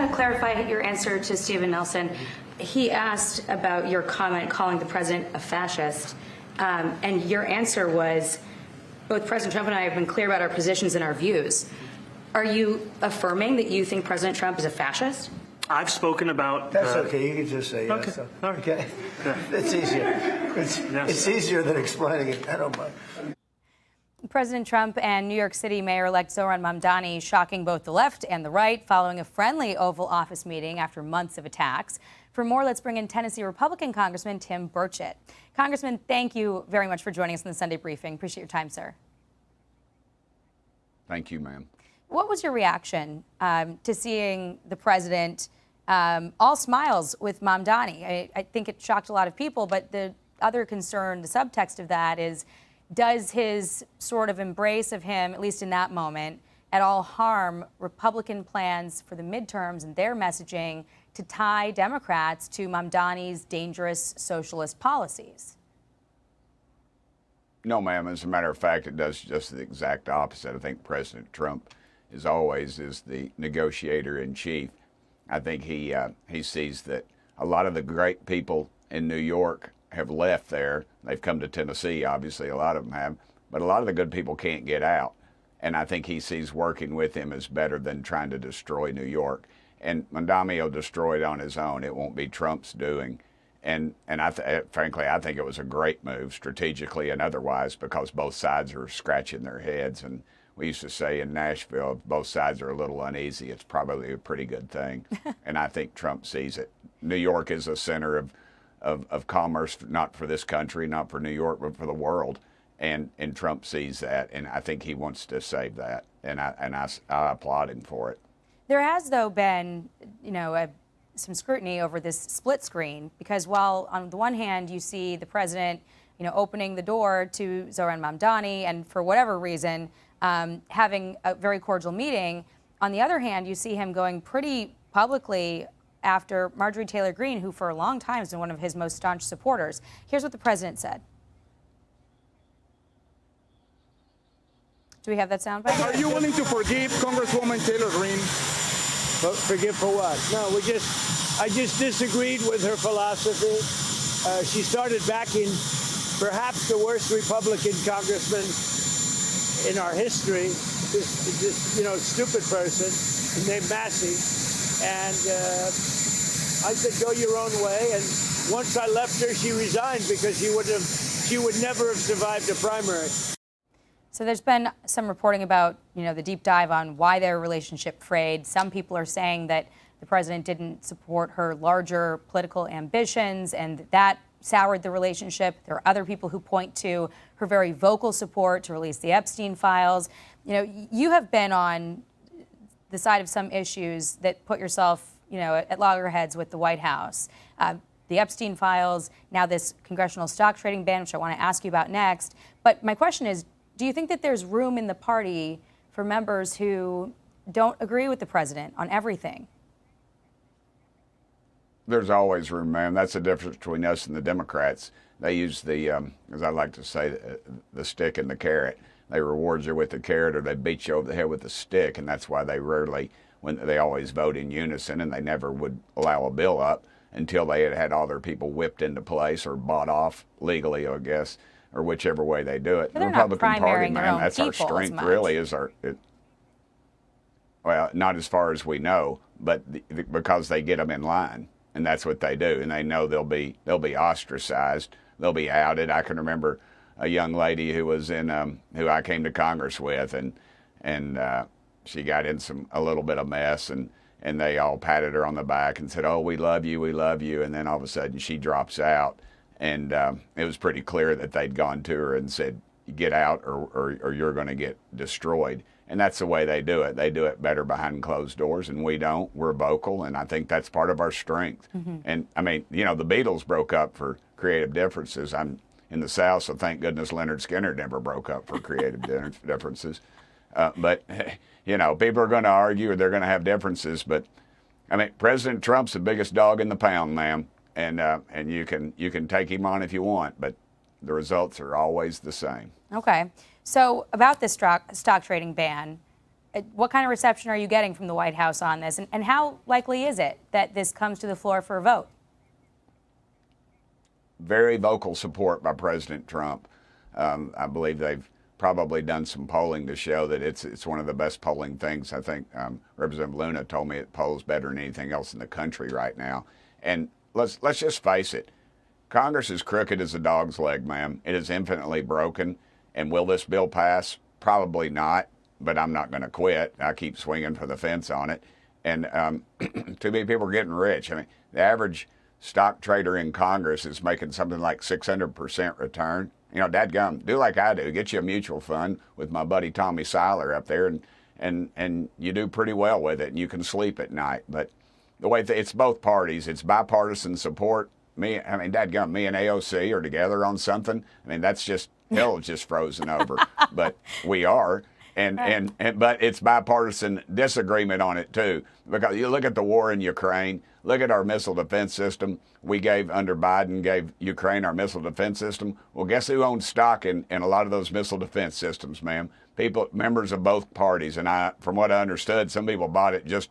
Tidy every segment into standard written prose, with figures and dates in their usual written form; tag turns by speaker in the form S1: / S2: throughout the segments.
S1: to clarify your answer to Stephen Nelson. He asked about your comment calling the president a fascist, and your answer was, both President Trump and I have been clear about our positions and our views. Are you affirming that you think President Trump is a fascist?
S2: I've spoken about...
S3: That's okay. You can just say yes.
S2: Okay. All right.
S3: Okay.
S2: Yeah.
S3: It's easier. It's easier than explaining it. I don't mind.
S4: President Trump and New York City Mayor-elect Zohran Mamdani shocking both the left and the right following a friendly Oval Office meeting after months of attacks. For more, let's bring in Tennessee Republican Congressman Tim Burchett. Congressman, thank you very much for joining us in the Sunday briefing. Appreciate your time, sir.
S5: Thank you, ma'am.
S4: What was your reaction to seeing the president all smiles with Mamdani? I think it shocked a lot of people, but the other concern, the subtext of that is, does his sort of embrace of him, at least in that moment, at all harm Republican plans for the midterms and their messaging to tie Democrats to Mamdani's dangerous socialist policies?
S5: No, ma'am. As a matter of fact, it does just the exact opposite. I think President Trump is the negotiator in chief. I think he sees that a lot of the great people in New York have left there. They've come to Tennessee, obviously, a lot of them have, but a lot of the good people can't get out. And I think he sees working with him as better than trying to destroy New York. And Mamdani will destroy it on his own. It won't be Trump's doing. And frankly, I think it was a great move strategically and otherwise, because both sides are scratching their heads. And we used to say in Nashville, if both sides are a little uneasy, it's probably a pretty good thing. And I think Trump sees it. New York is a center of commerce, not for this country, not for New York, but for the world. And Trump sees that, and I think he wants to save that. And I applaud him for it.
S4: There has, though, been, some scrutiny over this split screen, because while on the one hand you see the president, opening the door to Zohran Mamdani and for whatever reason having a very cordial meeting, on the other hand you see him going pretty publicly after Marjorie Taylor Greene, who for a long time has been one of his most staunch supporters. Here's what the president said. Do we have that soundbite?
S6: Are you willing to forgive Congresswoman Taylor Greene?
S7: Forgive for what? No, I just disagreed with her philosophy. She started backing perhaps the worst Republican congressman in our history, this stupid person named Massey. And I said, go your own way. And once I left her, she resigned because she would never have survived a primary.
S4: So there's been some reporting about, the deep dive on why their relationship frayed. Some people are saying that the president didn't support her larger political ambitions and that soured the relationship. There are other people who point to her very vocal support to release the Epstein files. You have been on the side of some issues that put yourself, at loggerheads with the White House. The Epstein files, now this congressional stock trading ban, which I want to ask you about next. But my question is, do you think that there's room in the party for members who don't agree with the president on everything?
S5: There's always room, ma'am. That's the difference between us and the Democrats. They use the, as I like to say, the stick and the carrot. They reward you with the carrot, or they beat you over the head with the stick, and that's why they they always vote in unison, and they never would allow a bill up until they had all their people whipped into place or bought off legally, I guess, or whichever way they do it.
S4: But
S5: the Republican Party, man, that's our
S4: strength,
S5: really, well, not as far as we know, but because they get them in line, and that's what they do, and they know they'll be ostracized, they'll be outed. I can remember a young lady who was in who I came to Congress with, and she got in a little bit of mess, and they all patted her on the back and said, "Oh, we love you," and then all of a sudden she drops out. And it was pretty clear that they'd gone to her and said, get out or you're going to get destroyed. And that's the way they do it. They do it better behind closed doors, and we don't. We're vocal, and I think that's part of our strength. Mm-hmm. And, I mean, the Beatles broke up for creative differences. I'm in the South, so thank goodness Leonard Skinner never broke up for creative differences. But, people are going to argue or they're going to have differences. But, I mean, President Trump's the biggest dog in the pound, ma'am. And you can take him on if you want, but the results are always the same.
S4: Okay. So about this stock trading ban, What kind of reception are you getting from the White House on this? And how likely is it that this comes to the floor for a vote?
S5: Very vocal support by President Trump. I believe they've probably done some polling to show that it's one of the best polling things. I think Representative Luna told me it polls better than anything else in the country right now. And let's just face it, Congress is crooked as a dog's leg, ma'am. It is infinitely broken. And will this bill pass? Probably not, but I'm not going to quit. I keep swinging for the fence on it. And too many people are getting rich. I mean, the average stock trader in Congress is making something like 600% return. You know, dadgum, do like I do. Get you a mutual fund with my buddy Tommy Seiler up there, and you do pretty well with it, and you can sleep at night. But the way it's both parties, it's bipartisan support. Dadgum, me and AOC are together on something. I mean, that's just hell just frozen over. But we are. But it's bipartisan disagreement on it too, because you look at the war in Ukraine, look at our missile defense system. We gave under Biden, gave Ukraine our missile defense system. Well, guess who owns stock in a lot of those missile defense systems, ma'am? People, members of both parties, and from what I understood, some people bought it just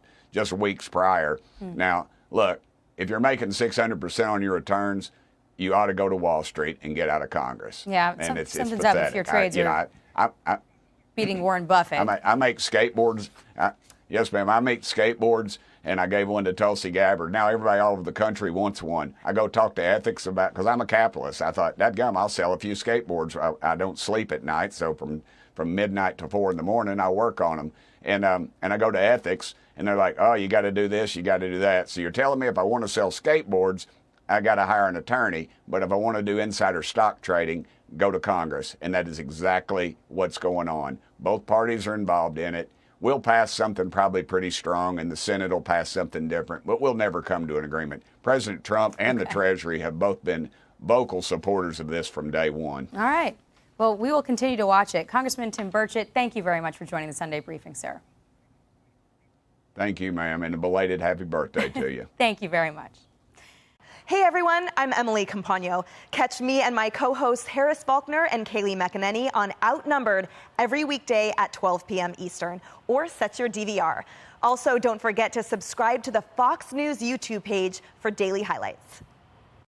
S5: weeks prior. Now, look, if you're making 600% on your returns, you ought to go to Wall Street and get out of Congress.
S4: Yeah,
S5: and it's
S4: something's
S5: pathetic.
S4: up if your trades are beating Warren Buffett.
S5: I make skateboards. Yes, ma'am. I make skateboards, and I gave one to Tulsi Gabbard. Now everybody all over the country wants one. I go talk to ethics about, because I'm a capitalist. I thought, dadgum, I'll sell a few skateboards. I don't sleep at night, so from midnight to 4 in the morning, I work on them. And I go to ethics, and they're like, oh, you got to do this, you got to do that. So you're telling me if I want to sell skateboards, I got to hire an attorney. But if I want to do insider stock trading, go to Congress. And that is exactly what's going on. Both parties are involved in it. We'll pass something probably pretty strong, and the Senate will pass something different, but we'll never come to an agreement. President Trump and the Treasury have both been vocal supporters of this from day one.
S4: All right. Well, we will continue to watch it. Congressman Tim Burchett, thank you very much for joining the Sunday briefing, sir.
S5: Thank you, ma'am, and a belated happy birthday to you.
S4: Thank you very much.
S2: Hey everyone, I'm Emily Campagno. Catch me and my co-hosts Harris Faulkner and Kaylee McEnany on Outnumbered every weekday at 12 p.m. Eastern, or set your DVR. Also, don't forget to subscribe to the Fox News YouTube page for daily highlights.